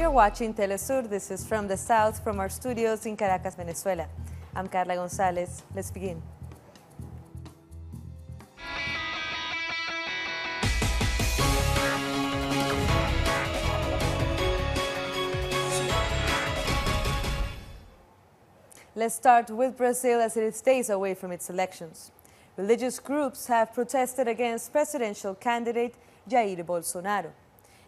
You're watching Telesur. This is From the South, from our studios in Caracas, Venezuela. I'm Carla Gonzalez. Let's begin. Let's start with Brazil, as it is days away from its elections. Religious groups have protested against presidential candidate Jair Bolsonaro.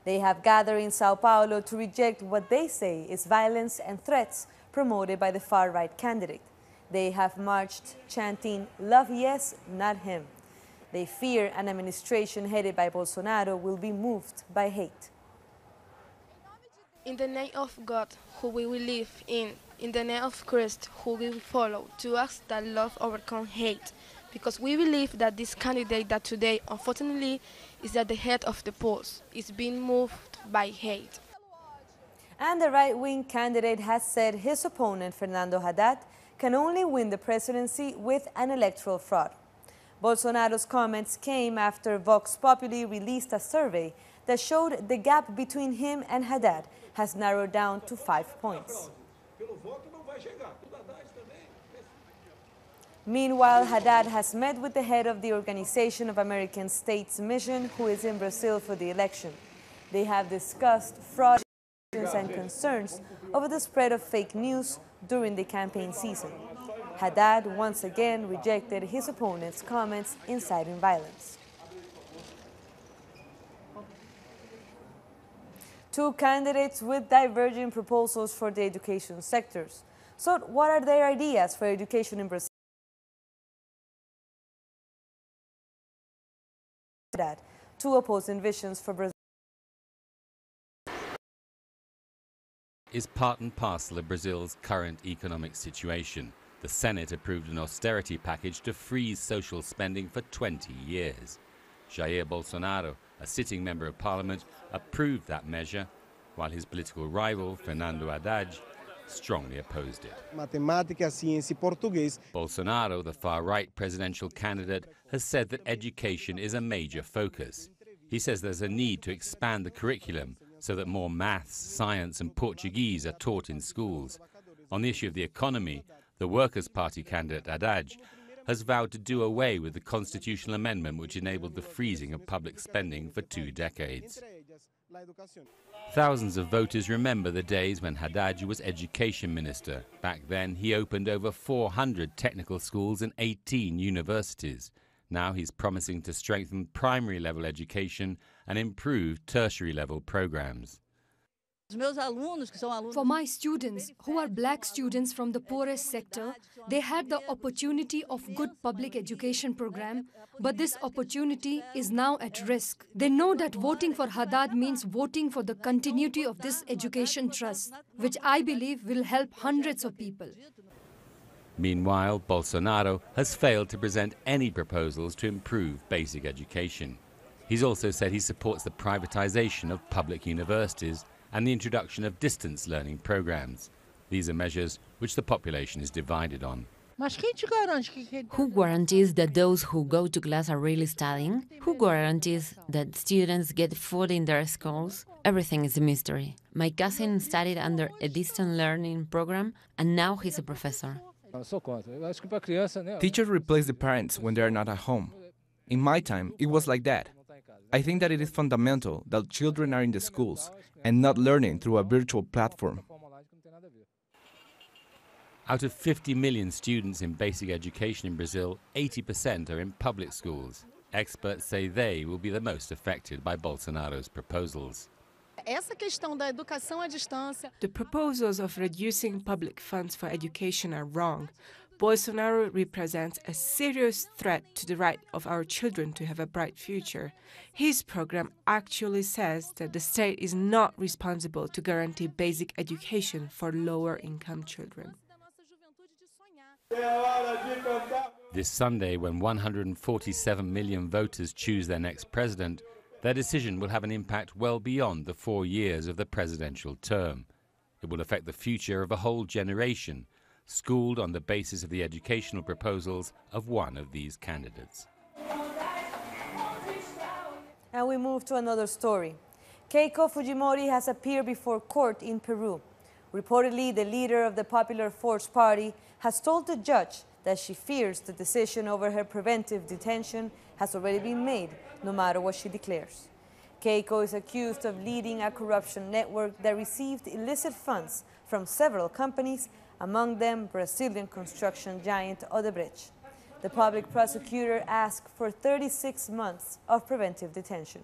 They have gathered in Sao Paulo to reject what they say is violence and threats promoted by the far-right candidate. They have marched chanting, "Love yes, not him." They fear an administration headed by Bolsonaro will be moved by hate. In the name of God, who we will live in the name of Christ, who we will follow, to ask that love overcome hate, because we believe that this candidate that today, unfortunately, is at the head of the polls, is being moved by hate. And the right-wing candidate has said his opponent, Fernando Haddad, can only win the presidency with an electoral fraud. Bolsonaro's comments came after Vox Populi released a survey that showed the gap between him and Haddad has narrowed down to 5 points. Meanwhile, Haddad has met with the head of the Organization of American States mission, who is in Brazil for the election. They have discussed fraud and concerns over the spread of fake news during the campaign season. Haddad once again rejected his opponent's comments inciting violence. Two candidates with diverging proposals for the education sectors. So what are their ideas for education in Brazil? Two opposing visions for Brazil. Is part and parcel of Brazil's current economic situation. The Senate approved an austerity package to freeze social spending for 20 years. Jair Bolsonaro, a sitting member of parliament, approved that measure, while his political rival, Fernando Haddad, strongly opposed it. Matemática, ciência e português. Bolsonaro, the far-right presidential candidate, has said that education is a major focus. He says there's a need to expand the curriculum so that more maths, science and Portuguese are taught in schools. On the issue of the economy, the Workers' Party candidate Haddad has vowed to do away with the constitutional amendment which enabled the freezing of public spending for 2 decades. Thousands of voters remember the days when Haddad was education minister. Back then, he opened over 400 technical schools and 18 universities. Now he's promising to strengthen primary-level education and improve tertiary-level programs. For my students, who are black students from the poorest sector, they had the opportunity of good public education program, but this opportunity is now at risk. They know that voting for Haddad means voting for the continuity of this education trust, which I believe will help hundreds of people. Meanwhile, Bolsonaro has failed to present any proposals to improve basic education. He's also said he supports the privatization of public universities and the introduction of distance learning programs. These are measures which the population is divided on. Who guarantees that those who go to class are really studying? Who guarantees that students get food in their schools? Everything is a mystery. My cousin studied under a distance learning program and now he's a professor. Teachers replace the parents when they are not at home. In my time, it was like that. I think that it is fundamental that children are in the schools and not learning through a virtual platform. Out of 50 million students in basic education in Brazil, 80% are in public schools. Experts say they will be the most affected by Bolsonaro's proposals. The proposals of reducing public funds for education are wrong. Bolsonaro represents a serious threat to the right of our children to have a bright future. His program actually says that the state is not responsible to guarantee basic education for lower-income children. This Sunday, when 147 million voters choose their next president, their decision will have an impact well beyond the 4 years of the presidential term. It will affect the future of a whole generation, schooled on the basis of the educational proposals of one of these candidates. And we move to another story. Keiko Fujimori has appeared before court in Peru. Reportedly, the leader of the Popular Force Party has told the judge that she fears the decision over her preventive detention has already been made, no matter what she declares. Keiko is accused of leading a corruption network that received illicit funds from several companies, among them Brazilian construction giant Odebrecht. The public prosecutor asked for 36 months of preventive detention.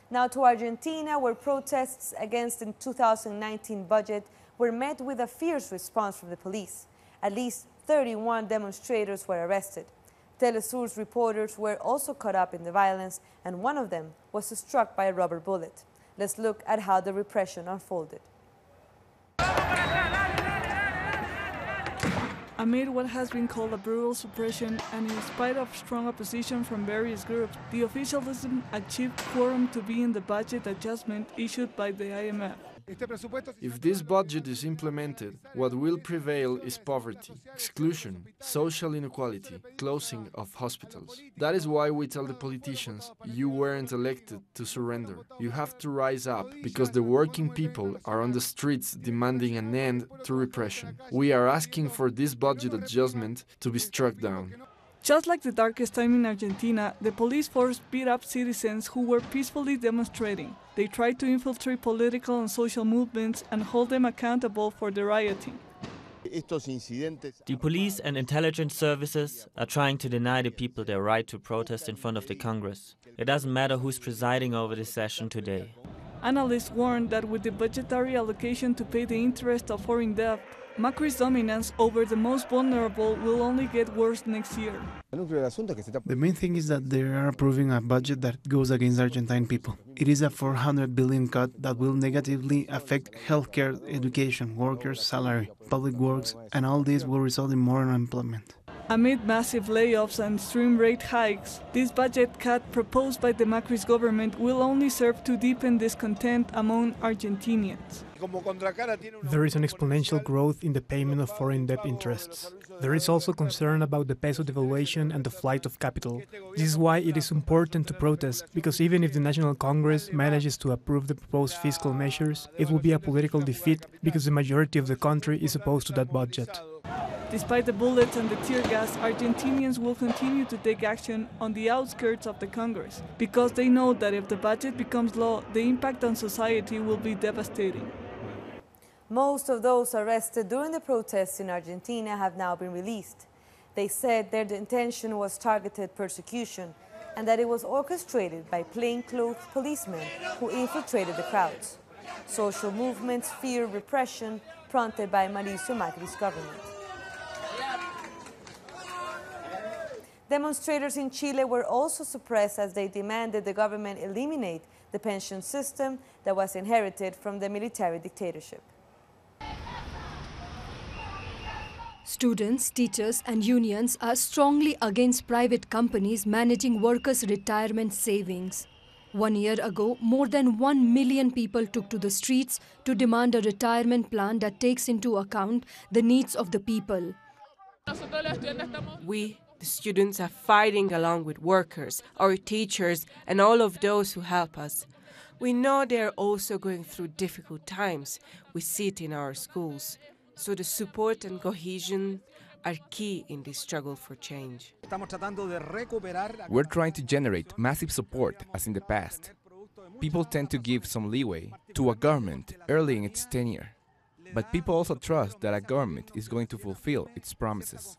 Now to Argentina, where protests against the 2019 budget were met with a fierce response from the police. At least 31 demonstrators were arrested. Telesur's reporters were also caught up in the violence, and one of them was struck by a rubber bullet. Let's look at how the repression unfolded. Amid what has been called a brutal suppression, and in spite of strong opposition from various groups, the officialism achieved quorum to be in the budget adjustment issued by the IMF. If this budget is implemented, what will prevail is poverty, exclusion, social inequality, closing of hospitals. That is why we tell the politicians, you weren't elected to surrender. You have to rise up, because the working people are on the streets demanding an end to repression. We are asking for this budget adjustment to be struck down. Just like the darkest time in Argentina, the police force beat up citizens who were peacefully demonstrating. They tried to infiltrate political and social movements and hold them accountable for the rioting. The police and intelligence services are trying to deny the people their right to protest in front of the Congress. It doesn't matter who's presiding over this session today. Analysts warn that with the budgetary allocation to pay the interest of foreign debt, Macri's dominance over the most vulnerable will only get worse next year. The main thing is that they are approving a budget that goes against Argentine people. It is a 400 billion cut that will negatively affect healthcare, education, workers' salary, public works, and all this will result in more unemployment. Amid massive layoffs and extreme rate hikes, this budget cut proposed by the Macri's government will only serve to deepen discontent among Argentinians. There is an exponential growth in the payment of foreign debt interests. There is also concern about the peso devaluation and the flight of capital. This is why it is important to protest, because even if the National Congress manages to approve the proposed fiscal measures, it will be a political defeat because the majority of the country is opposed to that budget. Despite the bullets and the tear gas, Argentinians will continue to take action on the outskirts of the Congress, because they know that if the budget becomes law, the impact on society will be devastating. Most of those arrested during the protests in Argentina have now been released. They said their intention was targeted persecution and that it was orchestrated by plainclothes policemen who infiltrated the crowds. Social movements fear repression prompted by Mauricio Macri's government. Demonstrators in Chile were also suppressed as they demanded the government eliminate the pension system that was inherited from the military dictatorship. Students, teachers and unions are strongly against private companies managing workers' retirement savings. 1 year ago, more than 1 million people took to the streets to demand a retirement plan that takes into account the needs of the people. We, the students, are fighting along with workers, our teachers, and all of those who help us. We know they are also going through difficult times. We see it in our schools. So the support and cohesion are key in this struggle for change. We're trying to generate massive support as in the past. People tend to give some leeway to a government early in its tenure. But people also trust that a government is going to fulfill its promises.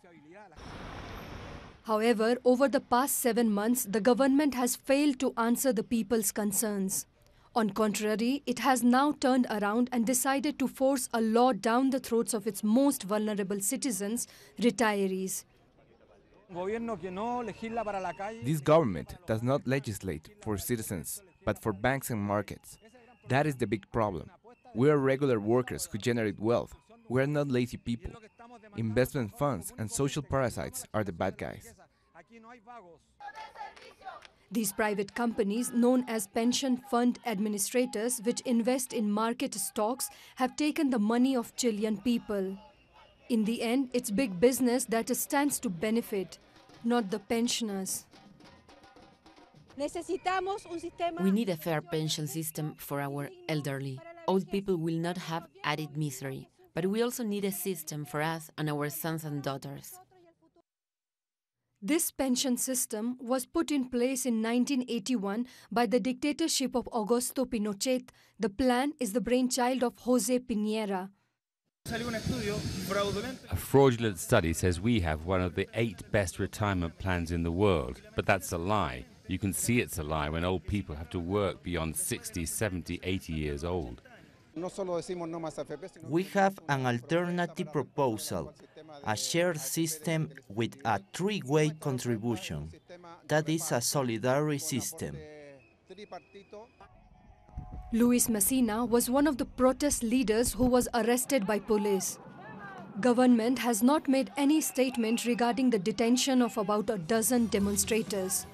However, over the past 7 months, the government has failed to answer the people's concerns. On contrary, it has now turned around and decided to force a law down the throats of its most vulnerable citizens, retirees. This government does not legislate for citizens, but for banks and markets. That is the big problem. We are regular workers who generate wealth. We are not lazy people. Investment funds and social parasites are the bad guys. These private companies, known as pension fund administrators, which invest in market stocks, have taken the money of Chilean people. In the end, it's big business that stands to benefit, not the pensioners. We need a fair pension system for our elderly. Old people will not have added misery, but we also need a system for us and our sons and daughters. This pension system was put in place in 1981 by the dictatorship of Augusto Pinochet. The plan is the brainchild of José Piñera. A fraudulent study says we have one of the 8 best retirement plans in the world, but that's a lie. You can see it's a lie when old people have to work beyond 60, 70, 80 years old. We have an alternative proposal, a shared system with a 3-way contribution. That is a solidarity system. Luis Messina was one of the protest leaders who was arrested by police. Government has not made any statement regarding the detention of about a dozen demonstrators.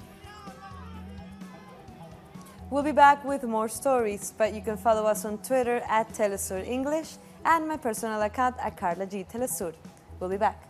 We'll be back with more stories, but you can follow us on Twitter at Telesur English and my personal account at Carla G. Telesur. We'll be back.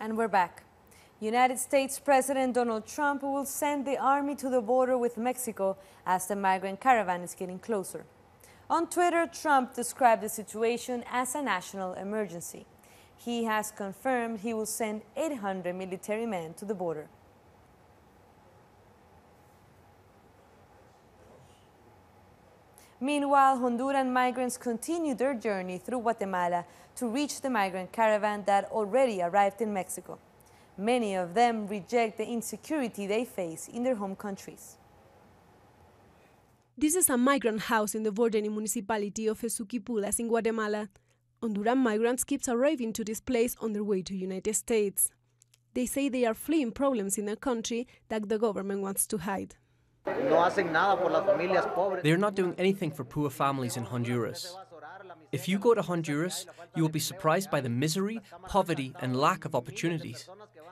And we're back. United States President Donald Trump will send the army to the border with Mexico as the migrant caravan is getting closer. On Twitter, Trump described the situation as a national emergency. He has confirmed he will send 800 military men to the border. Meanwhile, Honduran migrants continue their journey through Guatemala to reach the migrant caravan that already arrived in Mexico. Many of them reject the insecurity they face in their home countries. This is a migrant house in the bordering municipality of Esuquipulas in Guatemala. Honduran migrants keep arriving to this place on their way to the United States. They say they are fleeing problems in their country that the government wants to hide. They are not doing anything for poor families in Honduras. If you go to Honduras, you will be surprised by the misery, poverty, and lack of opportunities.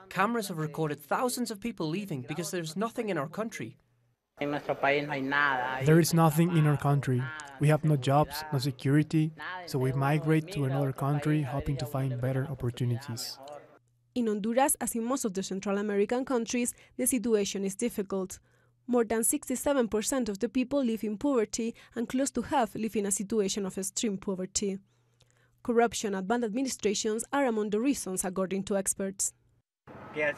Cameras have recorded thousands of people leaving because there's nothing in our country. There is nothing in our country. We have no jobs, no security, so we migrate to another country hoping to find better opportunities. In Honduras, as in most of the Central American countries, the situation is difficult. More than 67% of the people live in poverty, and close to half live in a situation of extreme poverty. Corruption and bad administrations are among the reasons, according to experts. Now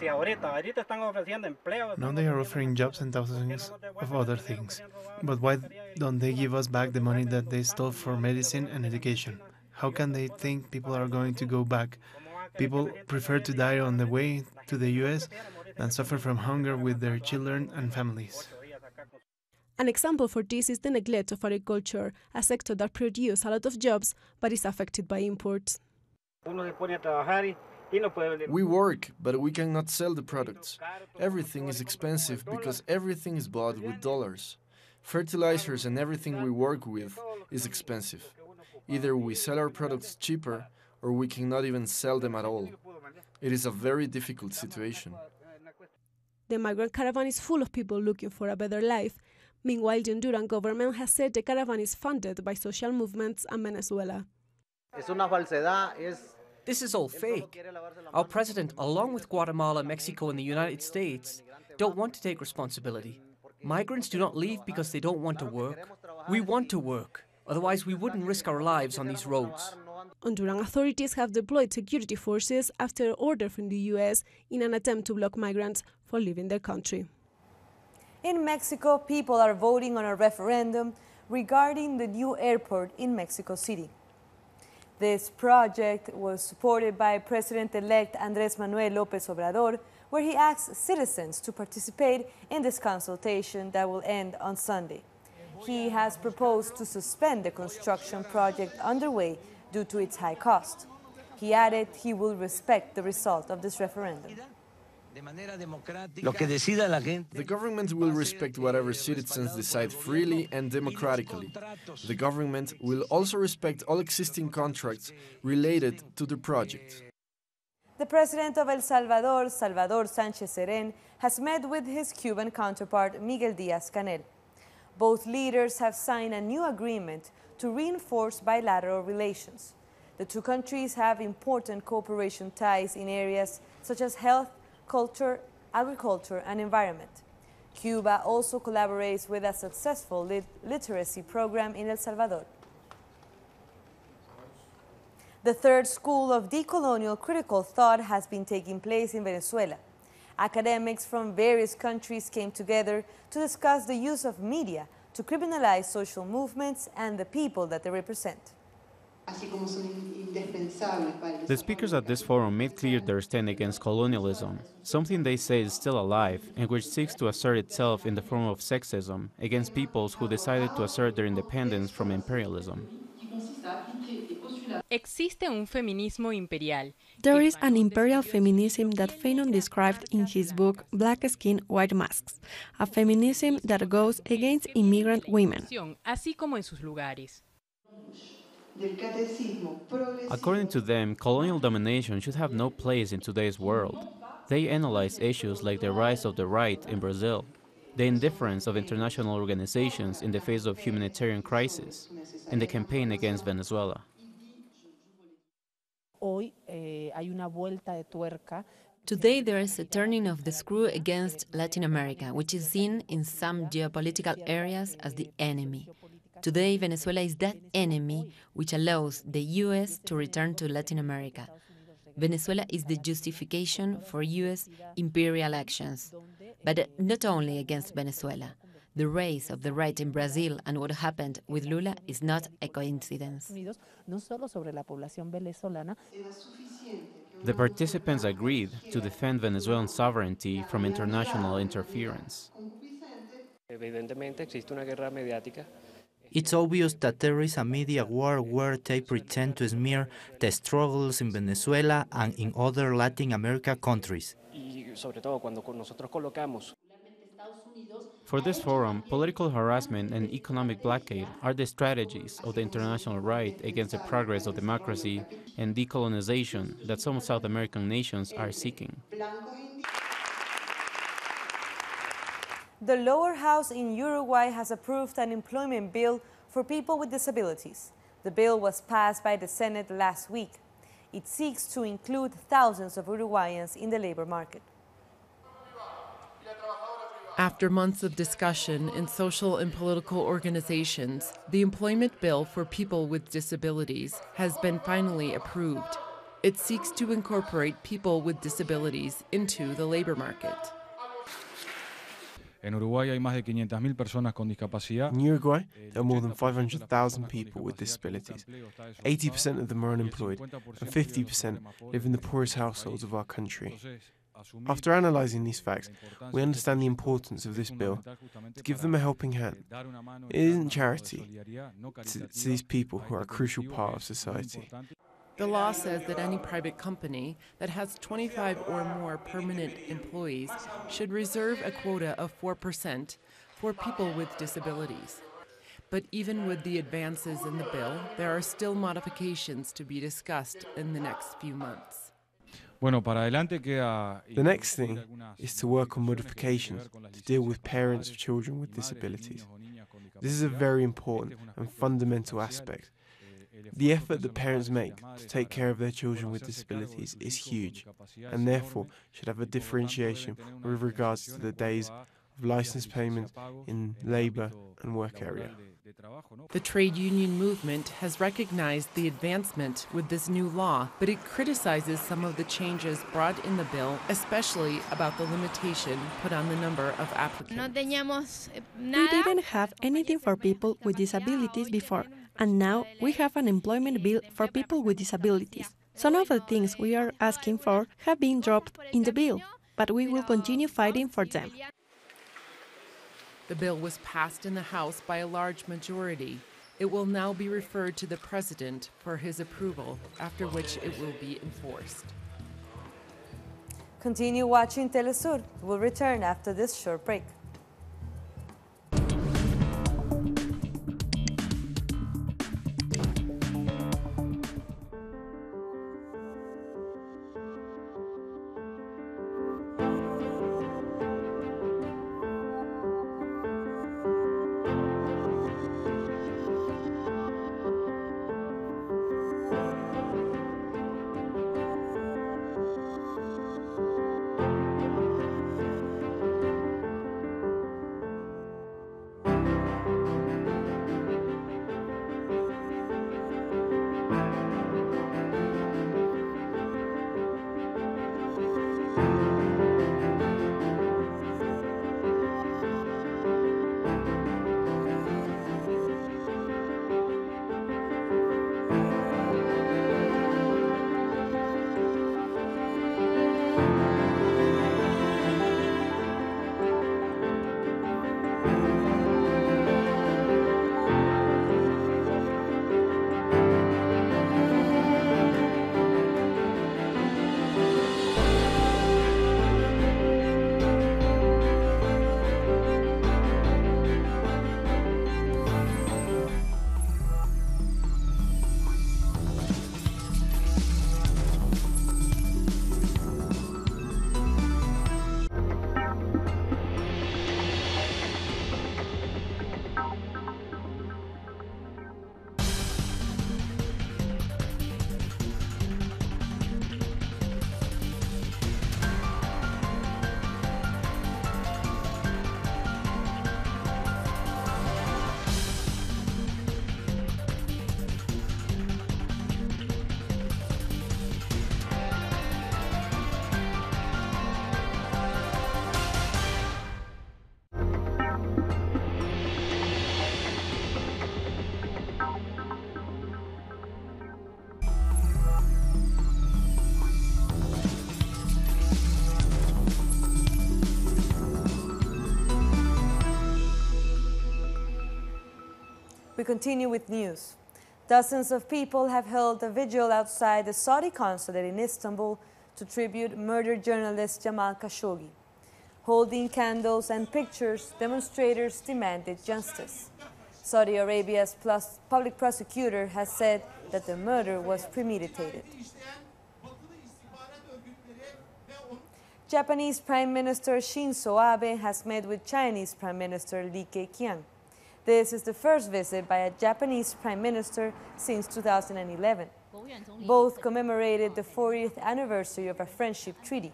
they are offering jobs and thousands of other things. But why don't they give us back the money that they stole for medicine and education? How can they think people are going to go back? People prefer to die on the way to the US than suffer from hunger with their children and families. An example for this is the neglect of agriculture, a sector that produces a lot of jobs but is affected by imports. We work, but we cannot sell the products. Everything is expensive because everything is bought with dollars. Fertilizers and everything we work with is expensive. Either we sell our products cheaper or we cannot even sell them at all. It is a very difficult situation. The migrant caravan is full of people looking for a better life. Meanwhile, the Honduran government has said the caravan is funded by social movements and Venezuela. This is all fake. Our president, along with Guatemala, Mexico, and the United States, don't want to take responsibility. Migrants do not leave because they don't want to work. We want to work. Otherwise, we wouldn't risk our lives on these roads. Honduran authorities have deployed security forces after order from the US in an attempt to block migrants from leaving their country. In Mexico, people are voting on a referendum regarding the new airport in Mexico City. This project was supported by President-elect Andrés Manuel López Obrador, where he asks citizens to participate in this consultation that will end on Sunday. He has proposed to suspend the construction project underway due to its high cost. He added he will respect the result of this referendum. The government will respect whatever citizens decide freely and democratically. The government will also respect all existing contracts related to the project. The president of El Salvador, Salvador Sánchez Serén, has met with his Cuban counterpart, Miguel Díaz-Canel. Both leaders have signed a new agreement to reinforce bilateral relations. The two countries have important cooperation ties in areas such as health, culture, agriculture, and environment. Cuba also collaborates with a successful literacy program in El Salvador. The third school of decolonial critical thought has been taking place in Venezuela. Academics from various countries came together to discuss the use of media to criminalize social movements and the people that they represent. The speakers at this forum made clear their stand against colonialism, something they say is still alive and which seeks to assert itself in the form of sexism against peoples who decided to assert their independence from imperialism. There is an imperial feminism that Fanon described in his book Black Skin, White Masks, a feminism that goes against immigrant women. According to them, colonial domination should have no place in today's world. They analyze issues like the rise of the right in Brazil, the indifference of international organizations in the face of humanitarian crisis, and the campaign against Venezuela. Today there is a turning of the screw against Latin America, which is seen in some geopolitical areas as the enemy. Today, Venezuela is that enemy which allows the U.S. to return to Latin America. Venezuela is the justification for U.S. imperial actions. But not only against Venezuela. The rise of the right in Brazil and what happened with Lula is not a coincidence. The participants agreed to defend Venezuelan sovereignty from international interference. It's obvious that there is a media war where they pretend to smear the struggles in Venezuela and in other Latin American countries. For this forum, political harassment and economic blockade are the strategies of the international right against the progress of democracy and decolonization that some South American nations are seeking. The lower house in Uruguay has approved an employment bill for people with disabilities. The bill was passed by the Senate last week. It seeks to include thousands of Uruguayans in the labor market. After months of discussion in social and political organizations, the employment bill for people with disabilities has been finally approved. It seeks to incorporate people with disabilities into the labor market. In Uruguay, there are more than 500,000 people with disabilities. 80% of them are unemployed, and 50% live in the poorest households of our country. After analysing these facts, we understand the importance of this bill to give them a helping hand. It isn't charity to these people who are a crucial part of society. The law says that any private company that has 25 or more permanent employees should reserve a quota of 4% for people with disabilities. But even with the advances in the bill, there are still modifications to be discussed in the next few months. The next thing is to work on modifications to deal with parents of children with disabilities. This is a very important and fundamental aspect. The effort that parents make to take care of their children with disabilities is huge, and therefore should have a differentiation with regards to the days of license payment in labour and work area. The trade union movement has recognized the advancement with this new law, but it criticizes some of the changes brought in the bill, especially about the limitation put on the number of applicants. We didn't have anything for people with disabilities before, and now we have an employment bill for people with disabilities. Some of the things we are asking for have been dropped in the bill, but we will continue fighting for them. The bill was passed in the House by a large majority. It will now be referred to the President for his approval, after which it will be enforced. Continue watching Telesur. We'll return after this short break. We continue with news. Dozens of people have held a vigil outside the Saudi consulate in Istanbul to tribute murdered journalist Jamal Khashoggi. Holding candles and pictures, demonstrators demanded justice. Saudi Arabia's public prosecutor has said that the murder was premeditated. Japanese Prime Minister Shinzo Abe has met with Chinese Prime Minister Li Keqiang. This is the first visit by a Japanese Prime Minister since 2011. Both commemorated the 40th anniversary of a friendship treaty.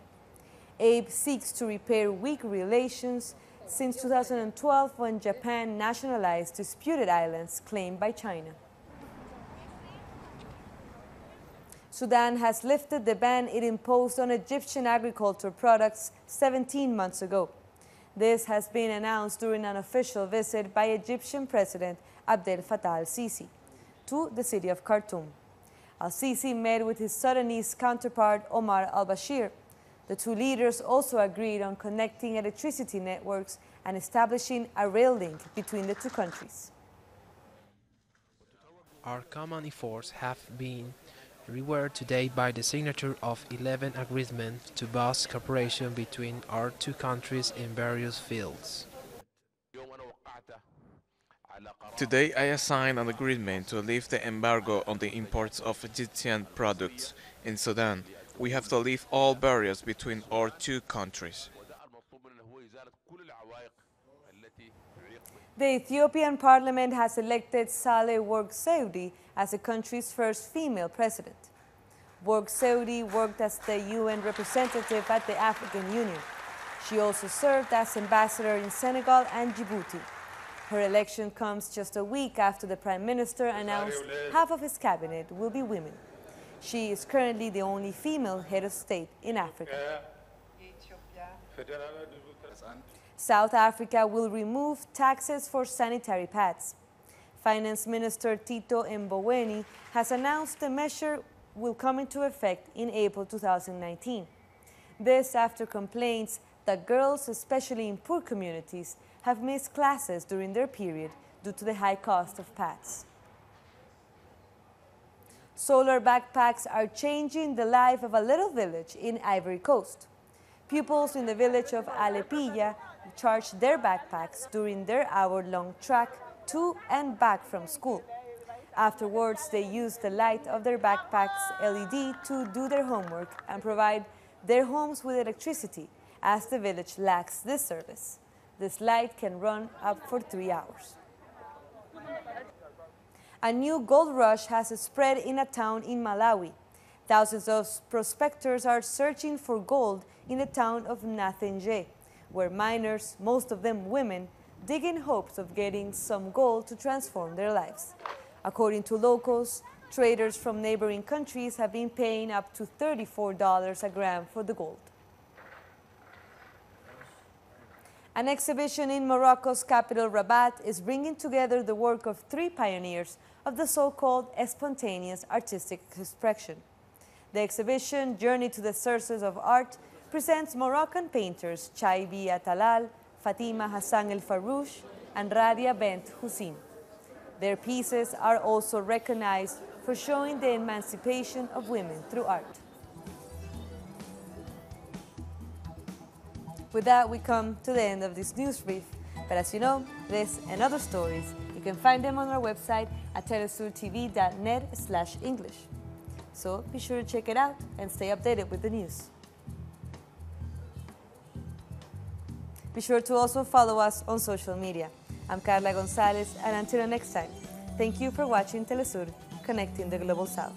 Abe seeks to repair weak relations since 2012 when Japan nationalized disputed islands claimed by China. Sudan has lifted the ban it imposed on Egyptian agricultural products 17 months ago. This has been announced during an official visit by Egyptian President Abdel Fattah al-Sisi to the city of Khartoum. Al-Sisi met with his Sudanese counterpart Omar al-Bashir. The two leaders also agreed on connecting electricity networks and establishing a rail link between the two countries. Our common efforts have been rewarded today by the signature of 11 agreements to boost cooperation between our two countries in various fields. Today I signed an agreement to lift the embargo on the imports of Egyptian products in Sudan. We have to lift all barriers between our two countries. The Ethiopian parliament has elected Saleh Work Saudi as the country's first female president. Work Saudi worked as the UN representative at the African Union. She also served as ambassador in Senegal and Djibouti. Her election comes just a week after the Prime Minister announced half of his cabinet will be women. She is currently the only female head of state in Africa. South Africa will remove taxes for sanitary pads. Finance Minister Tito Mboweni has announced the measure will come into effect in April 2019. This after complaints that girls, especially in poor communities, have missed classes during their period due to the high cost of pads. Solar backpacks are changing the life of a little village in Ivory Coast. Pupils in the village of Alepilla charge their backpacks during their hour-long trek to and back from school. Afterwards, they use the light of their backpacks' LED to do their homework and provide their homes with electricity, as the village lacks this service. This light can run up for 3 hours. A new gold rush has spread in a town in Malawi. Thousands of prospectors are searching for gold in the town of Nathenje, where miners, most of them women, dig in hopes of getting some gold to transform their lives. According to locals, traders from neighboring countries have been paying up to $34 a gram for the gold. An exhibition in Morocco's capital Rabat is bringing together the work of 3 pioneers of the so-called spontaneous artistic expression. The exhibition, Journey to the Sources of Art, presents Moroccan painters Chaibi Atalal, Fatima Hassan El Farouche, and Radia Bent Hussein. Their pieces are also recognized for showing the emancipation of women through art. With that, we come to the end of this news brief. But as you know, this and other stories, you can find them on our website at telesurtv.net/English. So be sure to check it out and stay updated with the news. Be sure to also follow us on social media. I'm Carla Gonzalez, and until next time, thank you for watching Telesur, connecting the Global South.